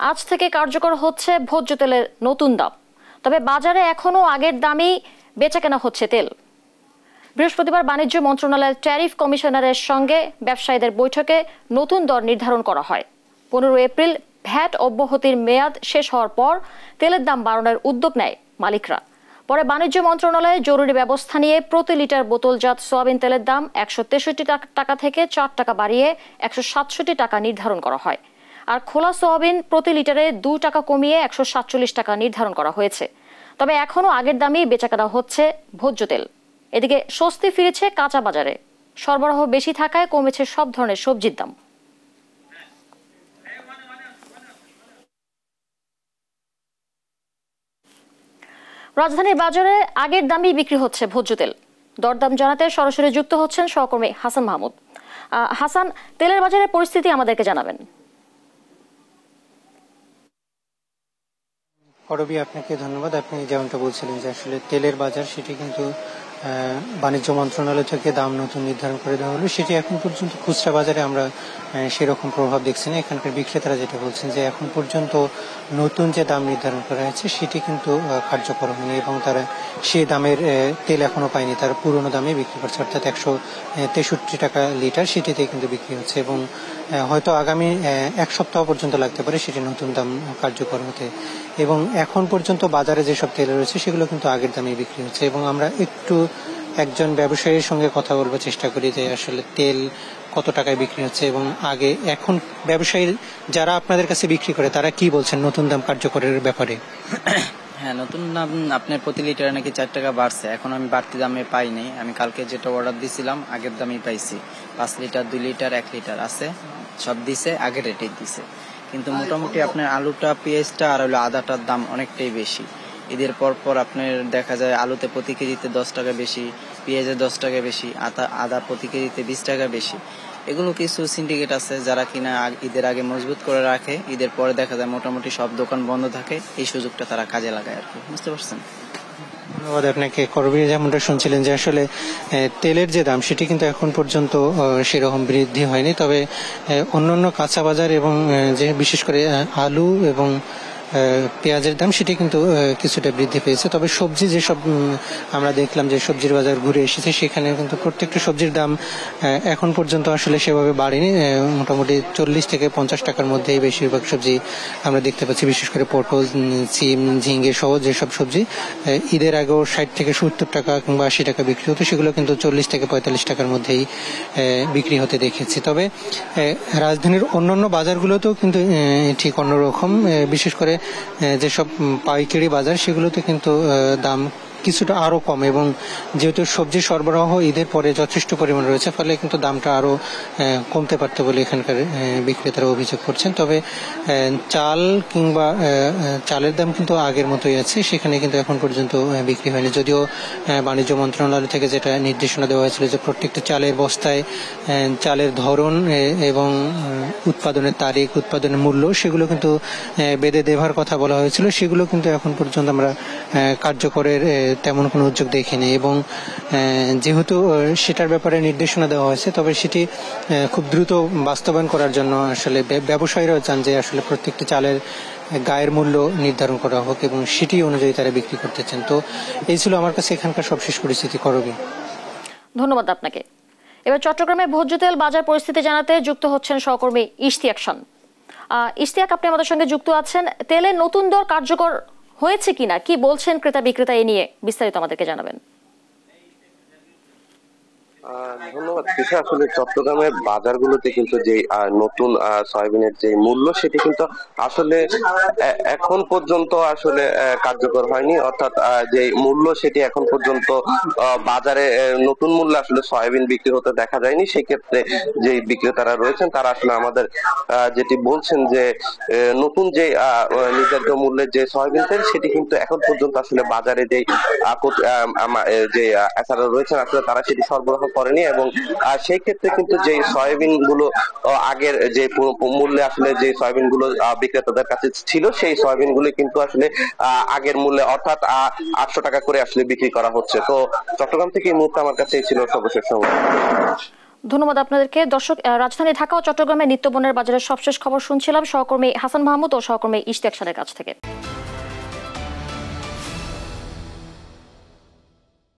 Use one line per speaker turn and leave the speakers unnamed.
আজ থেকে কার্যকর হচ্ছে ভোজ্য তেলের নতুন দাম, তবে বাজারে এখনো আগের দামই বেচাকেনা হচ্ছে তেল। বৃহস্পতিবার বাণিজ্য মন্ত্রণালয়ের ট্যারিফ কমিশনারের সঙ্গে ব্যবসায়ীদের বৈঠকে নতুন দর নির্ধারণ করা হয়। 15 এপ্রিল ভ্যাট অব্যাহতির মেয়াদ শেষ হওয়ার পর তেলের দাম বাড়ানোর উদ্যোগ নেয় মালিকরা। পরে বাণিজ্য মন্ত্রণালয়ে জরুরি ব্যবস্থা নিয়ে প্রতি লিটার বোতলজাত সয়াবিন তেলের দাম 163 টাকা থেকে 4 টাকা বাড়িয়ে 167 টাকা নির্ধারণ করা হয়। আর খোলা সয়াবিন প্রতি লিটারে 2 টাকা কমিয়ে 147 টাকা নির্ধারণ করা হয়েছে। তবে এখনো আগের দামেই বেচাকেনা হচ্ছে ভোজ্য তেল। এদিকে স্বস্তি ফিরেছে কাঁচা বাজারে, সরবরাহ বেশি থাকায় কমেছে সব ধরনের সবজির দাম। রাজধানীর বাজারে আগের দামেই বিক্রি হচ্ছে ভোজ্য তেল। দরদাম জানাতে সরাসরি যুক্ত হচ্ছেন সহকর্মী হাসান মাহমুদ। হাসান, তেলের বাজারের পরিস্থিতি আমাদেরকে জানাবেন।
করবি, আপনাকে ধন্যবাদ। আপনি যেমনটা বলছিলেন যে আসলে তেলের বাজার সেটি কিন্তু বাণিজ্য মন্ত্রণালয় থেকে দাম নতুন নির্ধারণ করে দেওয়া হলো। সেটি এখন পর্যন্ত খুচরা বাজারে আমরা সেরকম প্রভাব দেখছি না। এখানকার বিক্রেতারা যেটা বলছেন যে এখন পর্যন্ত নতুন যে দাম নির্ধারণ করা হয়েছে সেটি কিন্তু কার্যকর হয়নি এবং তারা সেই দামের তেল এখনো পায়নি। তারা পুরনো দামে বিক্রি করছে, অর্থাৎ 163 টাকা লিটার সেটিতে কিন্তু বিক্রি হচ্ছে এবং হয়তো আগামী এক সপ্তাহ পর্যন্ত লাগতে পারে সেটি নতুন দাম কার্যকর হতে। এবং এখন পর্যন্ত বাজারে যেসব তেল রয়েছে সেগুলো কিন্তু আগের দামে বিক্রি হচ্ছে। এবং আমরা একটু একজন ব্যবসায়ীর সঙ্গে কথা বলবার চেষ্টা করি যে আসলে তেল কত টাকায় বিক্রি হচ্ছে এবং আগে এখন ব্যবসায়ী যারা আপনাদের কাছে বিক্রি করে তারা কি বলছেন নতুন দাম কার্যকরের ব্যাপারে?
হ্যাঁ, নতুন দাম আপনার প্রতি লিটারে নাকি 4 টাকা বাড়ছে। এখন আমি বাড়তি দামে পাইনি। আমি কালকে যেটা অর্ডার দিয়েছিলাম আগের দামই পাইছি। 5 লিটার 2 লিটার 1 লিটার আছে, সব দিছে আগের রেটেই দিছে। কিন্তু মোটামুটি আপনার আলুটা, পেঁয়াজটা আর হলো আদাটার দাম অনেকটাই বেশি। ঈদের পর আপনার দেখা যায় আলুতে প্রতি কেজিতে 10 টাকা বেশি, পেঁয়াজে 10 টাকা বেশি, আদা প্রতি কেজিতে 20 টাকা বেশি। এগুলো কিছু সিন্ডিকেট আছে যারা কিনা ঈদের আগে মজবুত করে রাখে, ঈদের পরে দেখা যায় মোটামুটি সব দোকান বন্ধ থাকে, এই সুযোগটা তারা কাজে লাগায় আর কি। বুঝতে পারছেন?
ধন্যবাদ আপনাকে। করবি, যেমনটা শুনছিলেন যে আসলে তেলের যে দাম সেটি কিন্তু এখন পর্যন্ত সেরকম বৃদ্ধি হয়নি, তবে অন্যান্য কাঁচা বাজার এবং যে বিশেষ করে আলু এবং পেঁয়াজের দাম সেটি কিন্তু কিছুটা বৃদ্ধি পেয়েছে। তবে সবজি যেসব আমরা দেখলাম যে সবজির বাজার ঘুরে এসেছে সেখানে কিন্তু প্রত্যেকটা সবজির দাম এখন পর্যন্ত আসলে সেভাবে বাড়েনি। মোটামুটি 40 থেকে 50 টাকার মধ্যেই বেশিরভাগ সবজি আমরা দেখতে পাচ্ছি, বিশেষ করে পটল, সিম, ঝিঙ্গে সহ যেসব সবজি ঈদের আগেও 60 থেকে 70 টাকা কিংবা 80 টাকা বিক্রি হতো সেগুলো কিন্তু 40 থেকে 45 টাকার মধ্যেই বিক্রি হতে দেখেছি। তবে রাজধানীর অন্যান্য বাজারগুলোতেও কিন্তু ঠিক অন্যরকম, বিশেষ করে যেসব পাইকারি বাজার সেগুলোতে কিন্তু দাম কিছুটা আরো কম এবং যেহেতু সবজি সরবরাহ ঈদের পরে যথেষ্ট পরিমাণ রয়েছে ফলে কিন্তু দামটা আরো কমতে পারত বলে এখানকার বিক্রেতারা অভিযোগ করছেন। তবে চাল কিংবা চালের দাম কিন্তু আগের মতোই আছে, সেখানে কিন্তু এখন পর্যন্ত বিক্রি হয়নি। যদিও বাণিজ্য মন্ত্রণালয় থেকে যেটা নির্দেশনা দেওয়া হয়েছিল যে প্রত্যেকটা চালের বস্তায় চালের ধরন এবং উৎপাদনের তারিখ, উৎপাদনের মূল্য সেগুলো কিন্তু বেঁধে দেওয়ার কথা বলা হয়েছিল, সেগুলো কিন্তু এখন পর্যন্ত আমরা কার্যকরের তেমন কোনো উদ্যোগ দেখিনি। এবং যেহেতু সেটার ব্যাপারে নির্দেশনা দেওয়া হয়েছে তবে সেটি খুব দ্রুত বাস্তবায়ন করার জন্য আসলে ব্যবসায়ীরাও চান যে আসলে প্রত্যেকটি চালের গায়ের মূল্য নির্ধারণ করা হোক এবং সেটি অনুযায়ী তারা বিক্রি করতে চান। তো এই ছিল আমার কাছে এখানকার সবশেষ পরিস্থিতি। করবি,
ধন্যবাদ আপনাকে। এবার চট্টগ্রামে ভোজ্য তেল বাজার পরিস্থিতি জানাতে যুক্ত হচ্ছেন সহকর্মী ইশতিয়াক খান। ইশতিয়াক, আপনি আমাদের সঙ্গে যুক্ত আছেন। তেলের নতুন দর কার্যকর হয়েছে কিনা, কি বলছেন ক্রেতা বিক্রেতা, এ নিয়ে বিস্তারিত আমাদেরকে জানাবেন।
ধন্যবাদ। আসলে চট্টগ্রামের বাজারগুলোতে কিন্তু যে নতুন সয়াবিনের যে মূল্য সেটি কিন্তু আসলে এখন পর্যন্ত আসলে কার্যকর হয়নি, অর্থাৎ যে মূল্য সেটি এখন পর্যন্ত বাজারে নতুন মূল্য আসলে সয়াবিন বিক্রি হতে দেখা যায়নি। সেক্ষেত্রে যে বিক্রেতারা রয়েছেন তারা আসলে আমাদের যেটি বলছেন যে নতুন যে নির্ধারিত মূল্যের যে সয়াবিন তেল সেটি কিন্তু এখন পর্যন্ত আসলে বাজারে যে এছাড়া রয়েছেন আসলে তারা সেটি সরবরাহ করেনি এবং সেই ক্ষেত্রে কিন্তু যে সয়াবিন গুলো আগের যে মূল্যে আসলে যে সয়াবিন গুলো বিক্রেতাদের কাছে ছিল সেই সয়াবিন গুলো কিন্তু আসলে আগের মূল্যে অর্থাৎ 800 টাকা করে আসলে বিক্রি করা হচ্ছে। তো চট্টগ্রাম থেকে এই মুহূর্তে আমার কাছে ছিল সর্বশেষ সংবাদ।
ধন্যবাদ আপনাদেরকে। দর্শক, রাজধানী ঢাকা ও চট্টগ্রামের নিত্যপণ্যের বাজারের সবশেষ খবর শুনছিলাম সহকর্মী হাসান মাহমুদ ও সহকর্মী ইশতিয়াক খানের কাছ থেকে।